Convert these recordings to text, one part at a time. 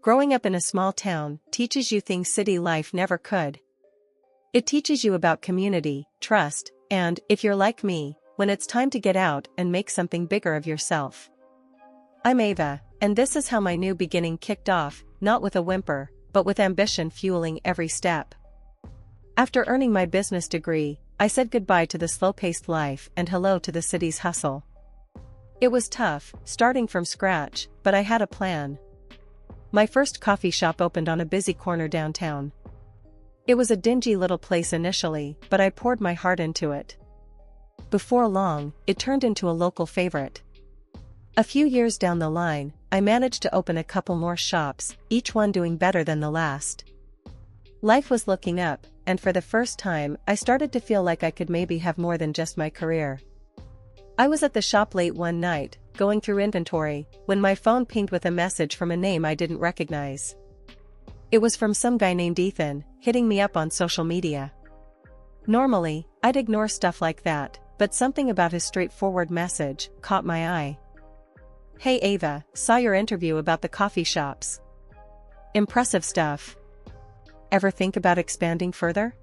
Growing up in a small town teaches you things city life never could. It teaches you about community, trust, and, if you're like me, when it's time to get out and make something bigger of yourself. I'm Ava, and this is how my new beginning kicked off, not with a whimper, but with ambition fueling every step. After earning my business degree, I said goodbye to the slow-paced life and hello to the city's hustle. It was tough, starting from scratch, but I had a plan. My first coffee shop opened on a busy corner downtown. It was a dingy little place initially, but I poured my heart into it. Before long, it turned into a local favorite. A few years down the line, I managed to open a couple more shops, each one doing better than the last. Life was looking up, and for the first time, I started to feel like I could maybe have more than just my career. I was at the shop late one night, going through inventory, when my phone pinged with a message from a name I didn't recognize. It was from some guy named Ethan, hitting me up on social media. Normally, I'd ignore stuff like that, but something about his straightforward message caught my eye. "Hey Ava, saw your interview about the coffee shops. Impressive stuff. Ever think about expanding further?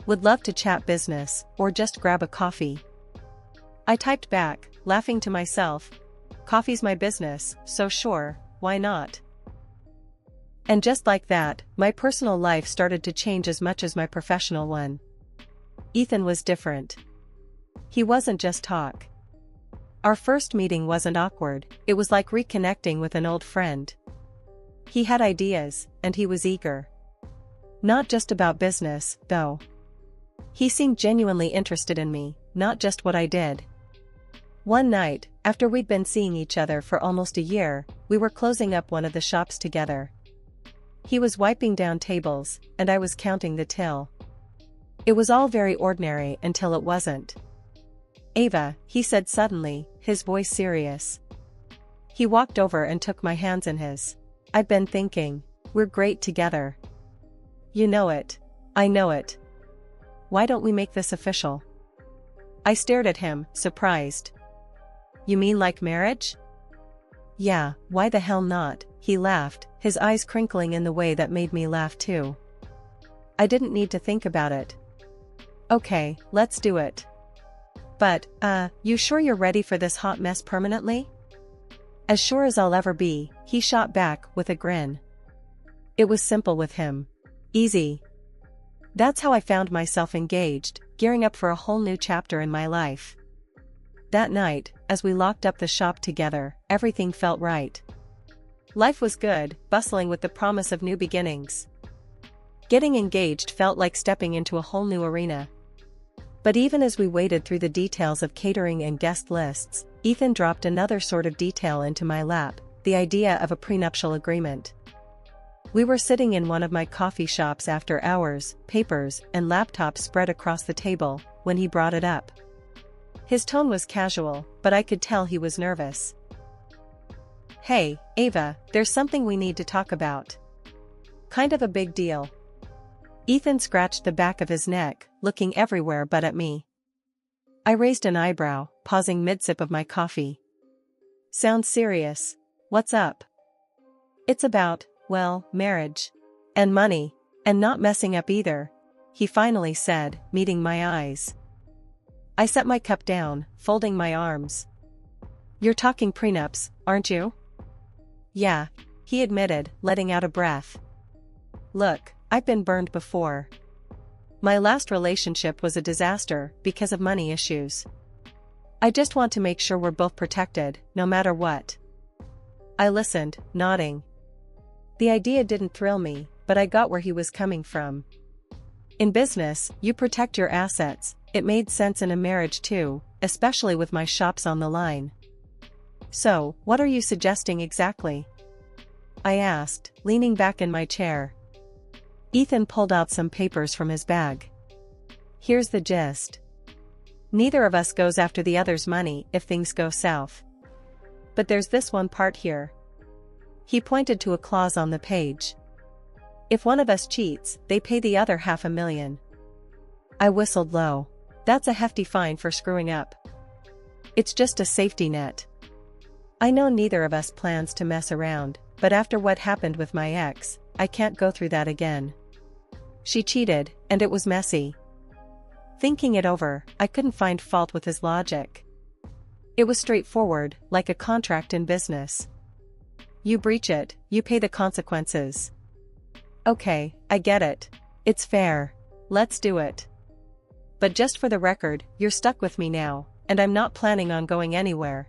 Would love to chat business, or just grab a coffee." I typed back, laughing to myself, "Coffee's my business, so sure, why not?" And just like that, my personal life started to change as much as my professional one. Ethan was different. He wasn't just talk. Our first meeting wasn't awkward, it was like reconnecting with an old friend. He had ideas, and he was eager. Not just about business, though. He seemed genuinely interested in me, not just what I did. One night, after we'd been seeing each other for almost a year, we were closing up one of the shops together. He was wiping down tables, and I was counting the till. It was all very ordinary until it wasn't. "Ava," he said suddenly, his voice serious. He walked over and took my hands in his. "I've been thinking, we're great together. You know it. I know it. Why don't we make this official?" I stared at him, surprised. "You mean like marriage?" "Yeah, why the hell not?" He laughed, his eyes crinkling in the way that made me laugh too. I didn't need to think about it. "Okay, let's do it. But, you sure you're ready for this hot mess permanently?" "As sure as I'll ever be," he shot back with a grin. It was simple with him. Easy. That's how I found myself engaged, gearing up for a whole new chapter in my life. That night, as we locked up the shop together, everything felt right. Life was good, bustling with the promise of new beginnings. Getting engaged felt like stepping into a whole new arena. But even as we waded through the details of catering and guest lists, Ethan dropped another sort of detail into my lap, the idea of a prenuptial agreement. We were sitting in one of my coffee shops after hours, papers and laptops spread across the table, when he brought it up. His tone was casual, but I could tell he was nervous. "Hey, Ava, there's something we need to talk about. Kind of a big deal." Ethan scratched the back of his neck, looking everywhere but at me. I raised an eyebrow, pausing mid-sip of my coffee. "Sounds serious. What's up?" "It's about, well, marriage. And money. And not messing up either," he finally said, meeting my eyes. I set my cup down, folding my arms. "You're talking prenups, aren't you?" "Yeah," he admitted, letting out a breath. "Look, I've been burned before. My last relationship was a disaster because of money issues. I just want to make sure we're both protected, no matter what." I listened, nodding. The idea didn't thrill me, but I got where he was coming from. In business, you protect your assets. It made sense in a marriage too, especially with my shops on the line. "So, what are you suggesting exactly?" I asked, leaning back in my chair. Ethan pulled out some papers from his bag. "Here's the gist. Neither of us goes after the other's money if things go south. But there's this one part here." He pointed to a clause on the page. "If one of us cheats, they pay the other $500,000. I whistled low. That's a hefty fine for screwing up. It's just a safety net. I know neither of us plans to mess around, but after what happened with my ex, I can't go through that again. She cheated, and it was messy. Thinking it over, I couldn't find fault with his logic. It was straightforward, like a contract in business. You breach it, you pay the consequences. Okay, I get it. It's fair. Let's do it. But just for the record, you're stuck with me now, and I'm not planning on going anywhere.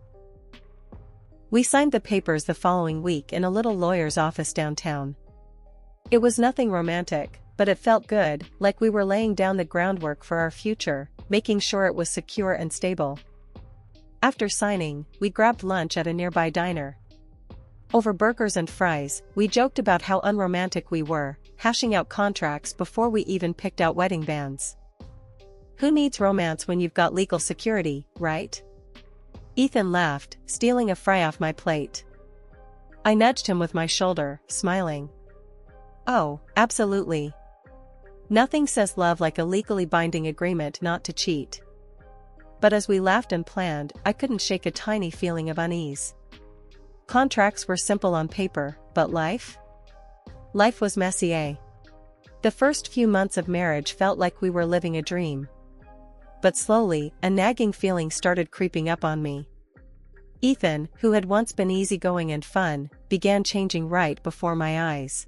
We signed the papers the following week in a little lawyer's office downtown. It was nothing romantic, but it felt good, like we were laying down the groundwork for our future, making sure it was secure and stable. After signing, we grabbed lunch at a nearby diner. Over burgers and fries, we joked about how unromantic we were, hashing out contracts before we even picked out wedding bands. Who needs romance when you've got legal security, right? Ethan laughed, stealing a fry off my plate. I nudged him with my shoulder, smiling. Oh, absolutely. Nothing says love like a legally binding agreement not to cheat. But as we laughed and planned, I couldn't shake a tiny feeling of unease. Contracts were simple on paper, but life? Life was messy, eh? The first few months of marriage felt like we were living a dream. But slowly, a nagging feeling started creeping up on me. Ethan, who had once been easygoing and fun, began changing right before my eyes.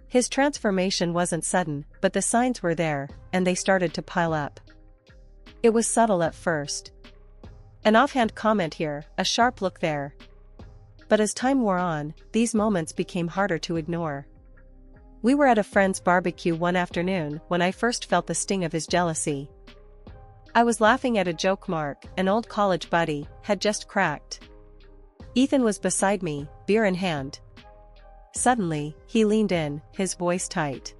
His transformation wasn't sudden, but the signs were there, and they started to pile up. It was subtle at first. An offhand comment here, a sharp look there. But as time wore on, these moments became harder to ignore. We were at a friend's barbecue one afternoon when I first felt the sting of his jealousy. I was laughing at a joke Mark, an old college buddy, had just cracked. Ethan was beside me, beer in hand. Suddenly, he leaned in, his voice tight.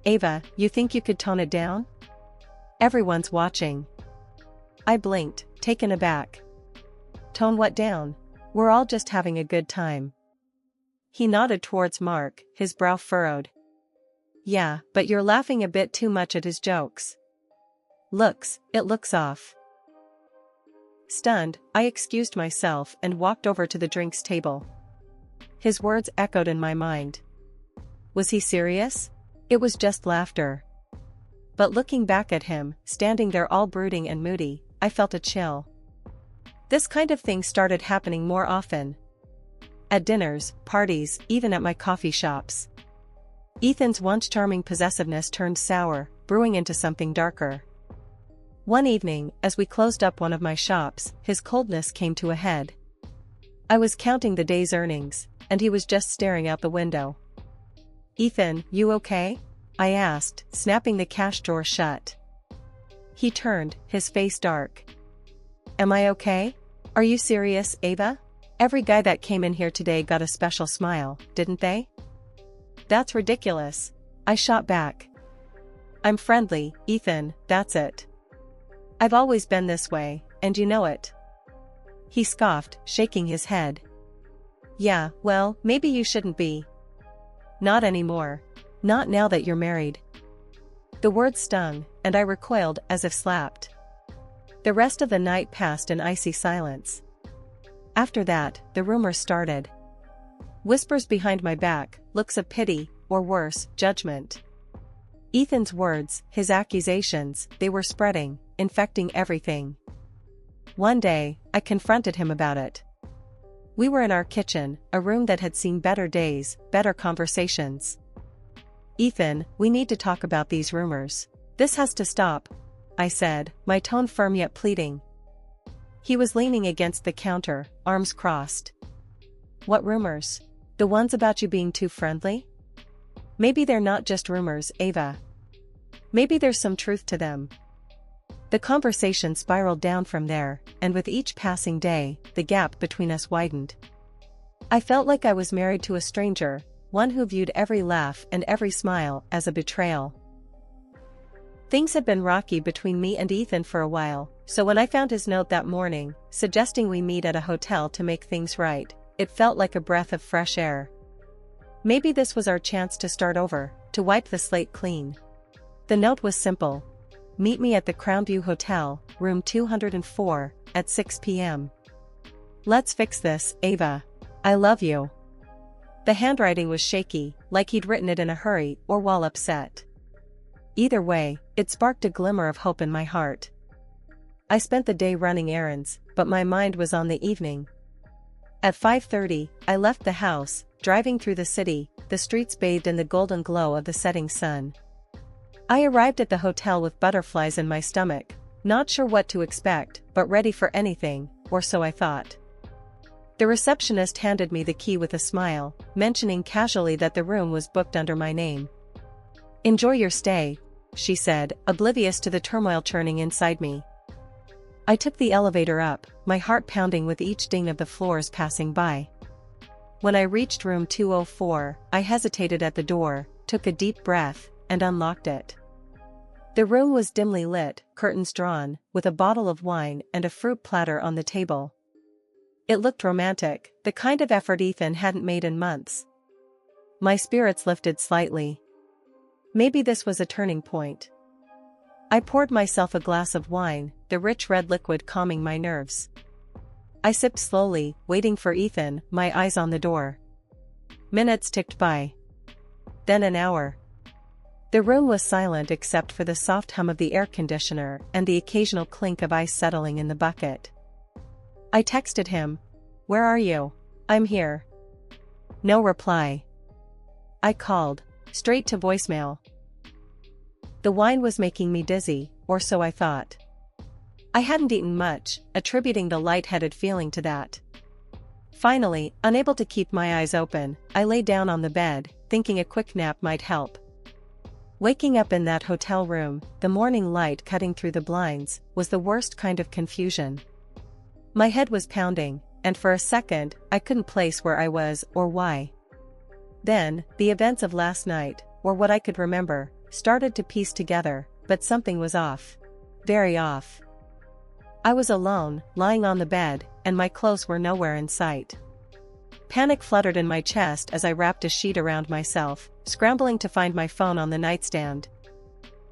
Ava, you think you could tone it down? Everyone's watching. I blinked, taken aback. Tone what down? We're all just having a good time. He nodded towards Mark, his brow furrowed. Yeah, but you're laughing a bit too much at his jokes. It looks off. Stunned, I excused myself and walked over to the drinks table. His words echoed in my mind. Was he serious? It was just laughter. But looking back at him, standing there all brooding and moody, I felt a chill. This kind of thing started happening more often. At dinners, parties, even at my coffee shops. Ethan's once charming possessiveness turned sour, brewing into something darker. One evening, as we closed up one of my shops, his coldness came to a head. I was counting the day's earnings, and he was just staring out the window. Ethan, you okay? I asked, snapping the cash drawer shut. He turned, his face dark. Am I okay? Are you serious, Ava? Every guy that came in here today got a special smile, didn't they? That's ridiculous. I shot back. I'm friendly, Ethan, that's it. I've always been this way, and you know it. He scoffed, shaking his head. Yeah, well, maybe you shouldn't be. Not anymore. Not now that you're married. The words stung, and I recoiled as if slapped. The rest of the night passed in icy silence. After that, the rumors started. Whispers behind my back, looks of pity, or worse, judgment. Ethan's words, his accusations, they were spreading, infecting everything. One day, I confronted him about it. We were in our kitchen, a room that had seen better days, better conversations. Ethan, we need to talk about these rumors. This has to stop, I said, my tone firm yet pleading. He was leaning against the counter, arms crossed. What rumors? The ones about you being too friendly? Maybe they're not just rumors, Ava. Maybe there's some truth to them. The conversation spiraled down from there, and with each passing day, the gap between us widened. I felt like I was married to a stranger, one who viewed every laugh and every smile as a betrayal. Things had been rocky between me and Ethan for a while, so when I found his note that morning, suggesting we meet at a hotel to make things right, it felt like a breath of fresh air. Maybe this was our chance to start over, to wipe the slate clean. The note was simple. Meet me at the Crownview Hotel, room 204, at 6 p.m. Let's fix this, Ava. I love you. The handwriting was shaky, like he'd written it in a hurry or while upset. Either way, it sparked a glimmer of hope in my heart. I spent the day running errands, but my mind was on the evening. At 5:30, I left the house, driving through the city, the streets bathed in the golden glow of the setting sun. I arrived at the hotel with butterflies in my stomach, not sure what to expect, but ready for anything, or so I thought. The receptionist handed me the key with a smile, mentioning casually that the room was booked under my name. "Enjoy your stay," she said, oblivious to the turmoil churning inside me. I took the elevator up, my heart pounding with each ding of the floors passing by. When I reached room 204, I hesitated at the door, took a deep breath, and unlocked it. The room was dimly lit, curtains drawn, with a bottle of wine and a fruit platter on the table. It looked romantic, the kind of effort Ethan hadn't made in months. My spirits lifted slightly. Maybe this was a turning point. I poured myself a glass of wine, the rich red liquid calming my nerves. I sipped slowly, waiting for Ethan, my eyes on the door. Minutes ticked by. Then an hour. The room was silent except for the soft hum of the air conditioner and the occasional clink of ice settling in the bucket. I texted him, "Where are you?" "I'm here." No reply. I called, straight to voicemail. The wine was making me dizzy, or so I thought. I hadn't eaten much, attributing the lightheaded feeling to that. Finally, unable to keep my eyes open, I lay down on the bed, thinking a quick nap might help. Waking up in that hotel room, the morning light cutting through the blinds, was the worst kind of confusion. My head was pounding, and for a second, I couldn't place where I was or why. Then, the events of last night, or what I could remember, started to piece together, but something was off. Very off. I was alone, lying on the bed, and my clothes were nowhere in sight. Panic fluttered in my chest as I wrapped a sheet around myself, scrambling to find my phone on the nightstand.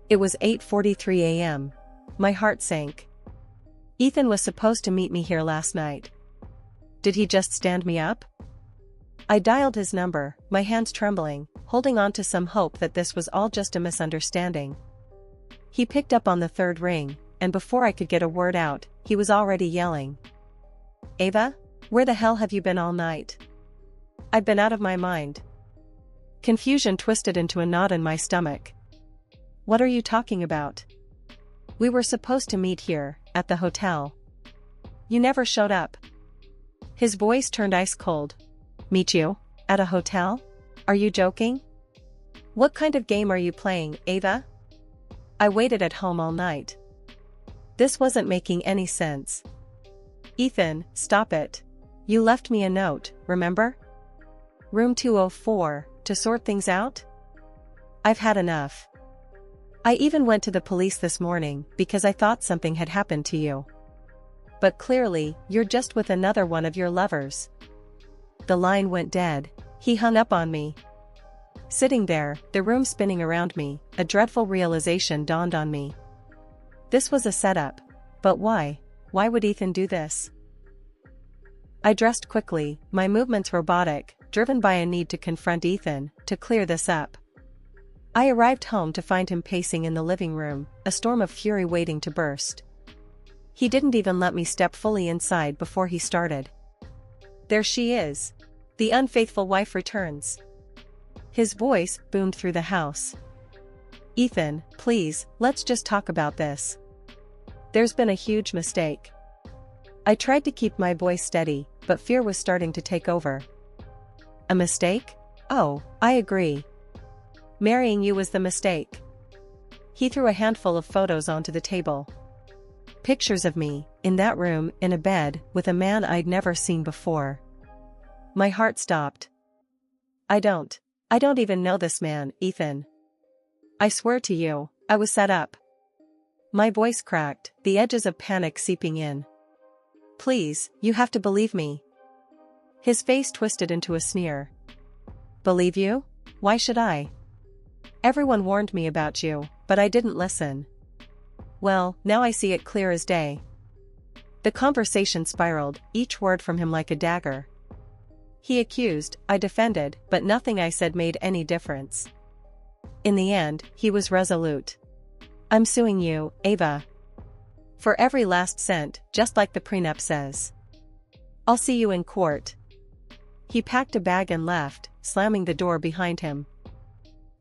It was 8:43 a.m. My heart sank. Ethan was supposed to meet me here last night. Did he just stand me up? I dialed his number, my hands trembling, holding on to some hope that this was all just a misunderstanding. He picked up on the third ring, and before I could get a word out, he was already yelling. "Ava? Where the hell have you been all night?" I'd been out of my mind. Confusion twisted into a knot in my stomach. "What are you talking about? We were supposed to meet here, at the hotel. You never showed up." His voice turned ice cold. "Meet you? At a hotel? Are you joking? What kind of game are you playing, Ava? I waited at home all night." This wasn't making any sense. "Ethan, stop it. You left me a note, remember? Room 204, to sort things out? I've had enough. I even went to the police this morning because I thought something had happened to you. But clearly, you're just with another one of your lovers." The line went dead. He hung up on me. Sitting there, the room spinning around me, a dreadful realization dawned on me. This was a setup. But why? Why would Ethan do this? I dressed quickly, my movements robotic, driven by a need to confront Ethan, to clear this up. I arrived home to find him pacing in the living room, a storm of fury waiting to burst. He didn't even let me step fully inside before he started. "There she is. The unfaithful wife returns." His voice boomed through the house. "Ethan, please, let's just talk about this. There's been a huge mistake." I tried to keep my voice steady, but fear was starting to take over. "A mistake? Oh, I agree. Marrying you was the mistake." He threw a handful of photos onto the table. Pictures of me, in that room, in a bed, with a man I'd never seen before. My heart stopped. I don't even know this man, Ethan. I swear to you, I was set up." My voice cracked, the edges of panic seeping in. "Please, you have to believe me." His face twisted into a sneer. "Believe you? Why should I? Everyone warned me about you, but I didn't listen. Well, now I see it clear as day." The conversation spiraled, each word from him like a dagger. He accused, I defended, but nothing I said made any difference. In the end, he was resolute. I'm suing you, Ava. For every last cent, just like the prenup says. I'll see you in court. He packed a bag and left, slamming the door behind him.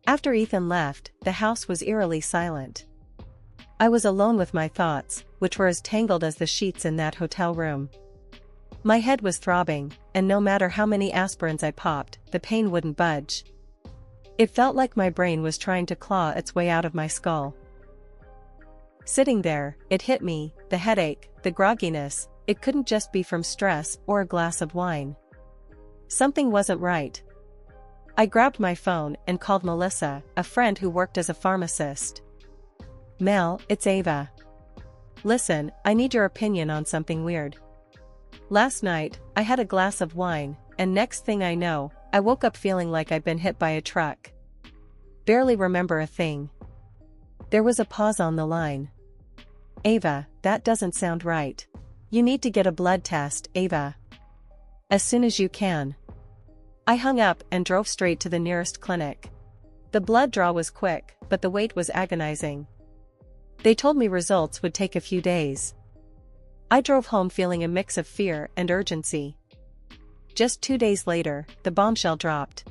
After Ethan left, the house was eerily silent. I was alone with my thoughts, which were as tangled as the sheets in that hotel room. My head was throbbing, and no matter how many aspirins I popped, the pain wouldn't budge. It felt like my brain was trying to claw its way out of my skull. Sitting there, it hit me, the headache, the grogginess, it couldn't just be from stress or a glass of wine. Something wasn't right. I grabbed my phone and called Melissa, a friend who worked as a pharmacist. Mel, it's Ava. Listen, I need your opinion on something weird. Last night, I had a glass of wine, and next thing I know, I woke up feeling like I'd been hit by a truck. Barely remember a thing. There was a pause on the line. Ava, that doesn't sound right. You need to get a blood test, Ava. As soon as you can. I hung up and drove straight to the nearest clinic. The blood draw was quick, but the wait was agonizing. They told me results would take a few days. I drove home feeling a mix of fear and urgency. Just 2 days later, the bombshell dropped.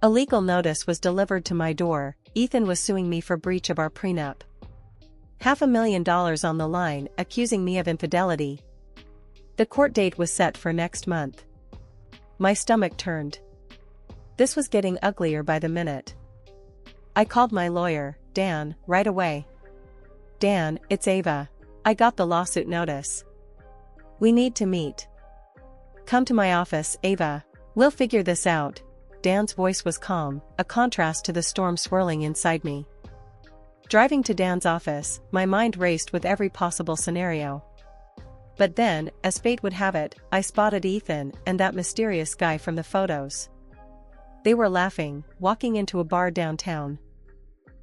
A legal notice was delivered to my door. Ethan was suing me for breach of our prenup. $500,000 on the line, accusing me of infidelity. The court date was set for next month. My stomach turned. This was getting uglier by the minute. I called my lawyer, Dan, right away. Dan, it's Ava. I got the lawsuit notice. We need to meet. Come to my office, Ava. We'll figure this out. Dan's voice was calm, a contrast to the storm swirling inside me. Driving to Dan's office, my mind raced with every possible scenario. But then, as fate would have it, I spotted Ethan and that mysterious guy from the photos. They were laughing, walking into a bar downtown.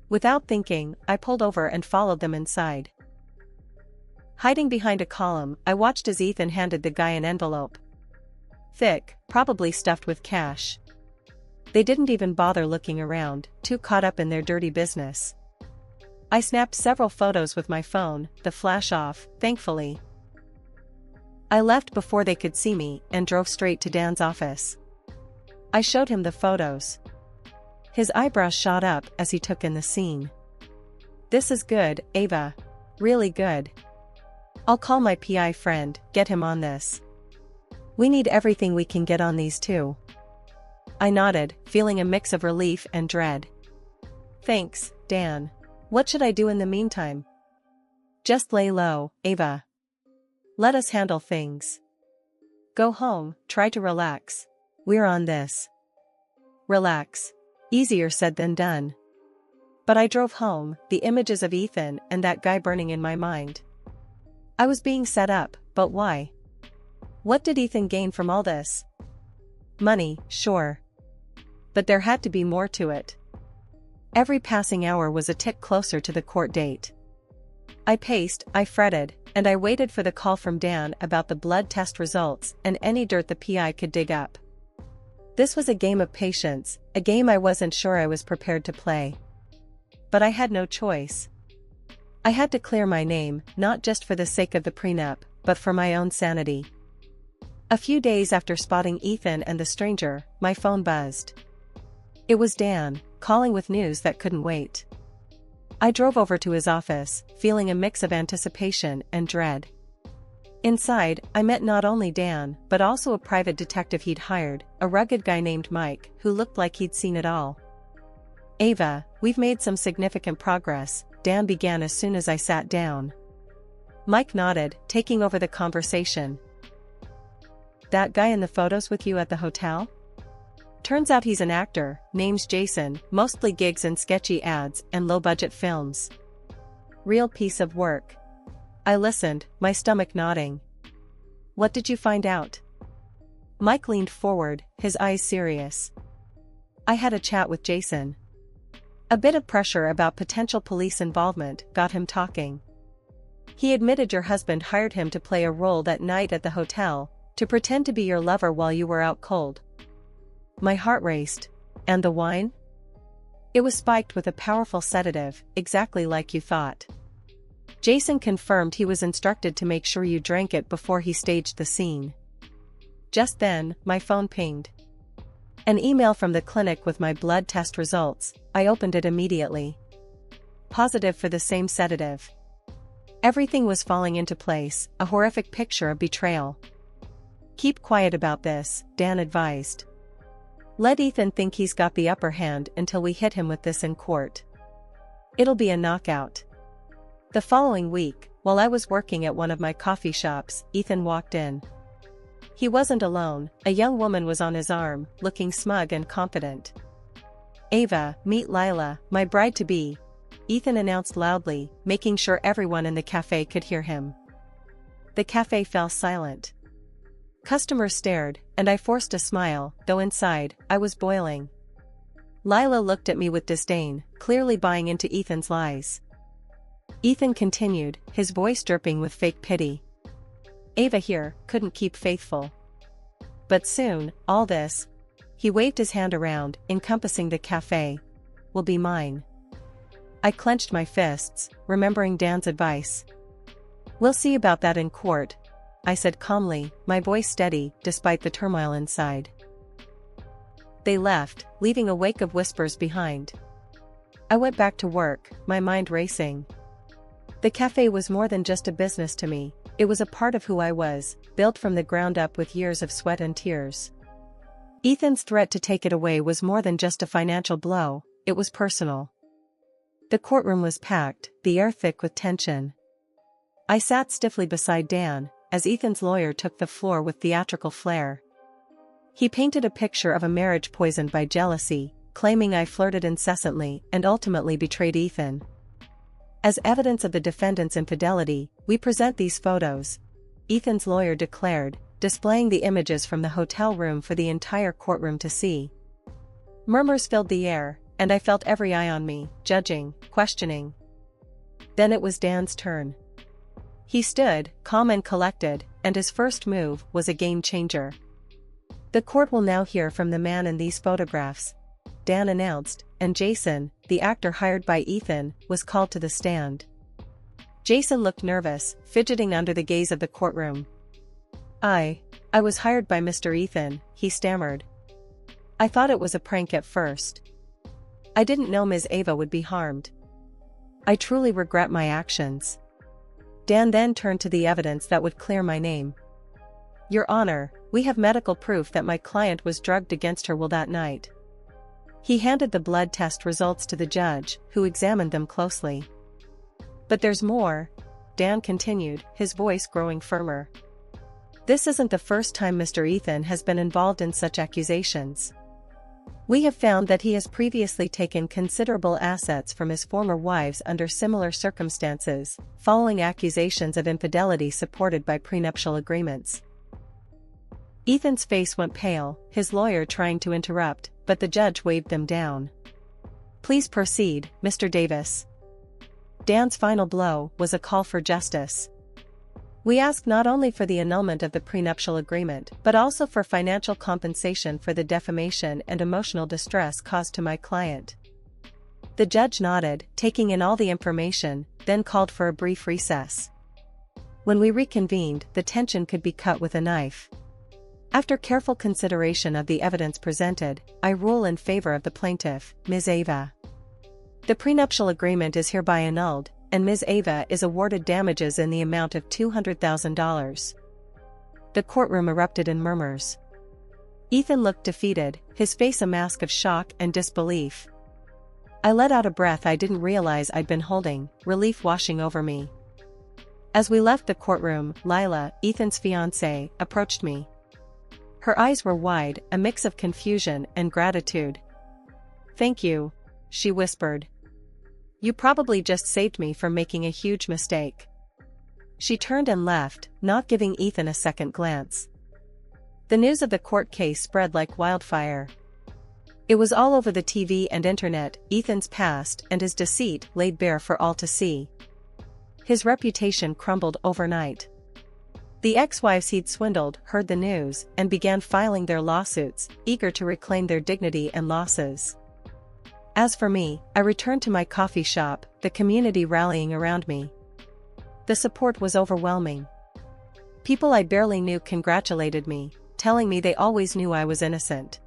Without thinking, I pulled over and followed them inside. Hiding behind a column, I watched as Ethan handed the guy an envelope. Thick, probably stuffed with cash. They didn't even bother looking around, too caught up in their dirty business. I snapped several photos with my phone, the flash off, thankfully. I left before they could see me and drove straight to Dan's office. I showed him the photos. His eyebrows shot up as he took in the scene. This is good, Ava. Really good. I'll call my PI friend, get him on this. We need everything we can get on these two. I nodded, feeling a mix of relief and dread. Thanks, Dan. What should I do in the meantime? Just lay low, Ava. Let us handle things. Go home, try to relax. We're on this. Relax. Easier said than done. But I drove home, the images of Ethan and that guy burning in my mind. I was being set up, but why? What did Ethan gain from all this? Money, sure. But there had to be more to it. Every passing hour was a tick closer to the court date. I paced, I fretted, and I waited for the call from Dan about the blood test results and any dirt the PI could dig up. This was a game of patience, a game I wasn't sure I was prepared to play. But I had no choice. I had to clear my name, not just for the sake of the prenup, but for my own sanity. A few days after spotting Ethan and the stranger, my phone buzzed. It was Dan, calling with news that couldn't wait. I drove over to his office, feeling a mix of anticipation and dread. Inside, I met not only Dan, but also a private detective he'd hired, a rugged guy named Mike, who looked like he'd seen it all. Ava, we've made some significant progress, Dan began as soon as I sat down. Mike nodded, taking over the conversation. That guy in the photos with you at the hotel? Turns out he's an actor, name's Jason, mostly gigs in sketchy ads and low-budget films. Real piece of work. I listened, my stomach nodding. What did you find out? Mike leaned forward, his eyes serious. I had a chat with Jason. A bit of pressure about potential police involvement got him talking. He admitted your husband hired him to play a role that night at the hotel, To pretend to be your lover while you were out cold. My heart raced. And the wine? It was spiked with a powerful sedative, exactly like you thought. Jason confirmed he was instructed to make sure you drank it before he staged the scene. Just then, my phone pinged. An email from the clinic with my blood test results. I opened it immediately. Positive for the same sedative. Everything was falling into place, a horrific picture of betrayal. Keep quiet about this, Dan advised. Let Ethan think he's got the upper hand until we hit him with this in court. It'll be a knockout. The following week, while I was working at one of my coffee shops, Ethan walked in. He wasn't alone, a young woman was on his arm, looking smug and confident. Ava, meet Lila, my bride-to-be, Ethan announced loudly, making sure everyone in the cafe could hear him. The cafe fell silent. Customers stared, and I forced a smile, though inside, I was boiling. Lila looked at me with disdain, clearly buying into Ethan's lies. Ethan continued, his voice dripping with fake pity. Ava here couldn't keep faithful. But soon, all this, he waved his hand around, encompassing the cafe, will be mine. I clenched my fists, remembering Dan's advice. We'll see about that in court, I said calmly, my voice steady, despite the turmoil inside. They left, leaving a wake of whispers behind. I went back to work, my mind racing. The cafe was more than just a business to me, it was a part of who I was, built from the ground up with years of sweat and tears. Ethan's threat to take it away was more than just a financial blow, it was personal. The courtroom was packed, the air thick with tension. I sat stiffly beside Dan, as Ethan's lawyer took the floor with theatrical flair. He painted a picture of a marriage poisoned by jealousy, claiming I flirted incessantly and ultimately betrayed Ethan. As evidence of the defendant's infidelity, we present these photos, Ethan's lawyer declared, displaying the images from the hotel room for the entire courtroom to see. Murmurs filled the air, and I felt every eye on me, judging, questioning. Then it was Dan's turn. He stood, calm and collected, and his first move was a game changer. The court will now hear from the man in these photographs, Dan announced, and Jason, the actor hired by Ethan, was called to the stand. Jason looked nervous, fidgeting under the gaze of the courtroom. I was hired by Mr. Ethan, he stammered. I thought it was a prank at first. I didn't know Ms. Ava would be harmed. I truly regret my actions. Dan then turned to the evidence that would clear my name. Your Honor, we have medical proof that my client was drugged against her will that night. He handed the blood test results to the judge, who examined them closely. But there's more, Dan continued, his voice growing firmer. This isn't the first time Mr. Ethan has been involved in such accusations. We have found that he has previously taken considerable assets from his former wives under similar circumstances, following accusations of infidelity supported by prenuptial agreements. Ethan's face went pale, his lawyer trying to interrupt, but the judge waved them down. Please proceed, Mr. Davis. Dan's final blow was a call for justice. We ask not only for the annulment of the prenuptial agreement but also for financial compensation for the defamation and emotional distress caused to my client. The judge nodded, taking in all the information, then called for a brief recess. When we reconvened, the tension could be cut with a knife. After careful consideration of the evidence presented, I rule in favor of the plaintiff, Ms. Ava. The prenuptial agreement is hereby annulled, and Ms. Ava is awarded damages in the amount of $200,000. The courtroom erupted in murmurs. Ethan looked defeated, his face a mask of shock and disbelief. I let out a breath I didn't realize I'd been holding, relief washing over me. As we left the courtroom, Lila, Ethan's fiancée, approached me. Her eyes were wide, a mix of confusion and gratitude. Thank you, she whispered. You probably just saved me from making a huge mistake. She turned and left, not giving Ethan a second glance. The news of the court case spread like wildfire. It was all over the TV and internet, Ethan's past and his deceit laid bare for all to see. His reputation crumbled overnight. The ex-wives he'd swindled heard the news and began filing their lawsuits, eager to reclaim their dignity and losses. As for me, I returned to my coffee shop, the community rallying around me. The support was overwhelming. People I barely knew congratulated me, telling me they always knew I was innocent.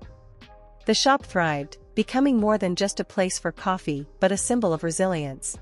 The shop thrived, becoming more than just a place for coffee but a symbol of resilience.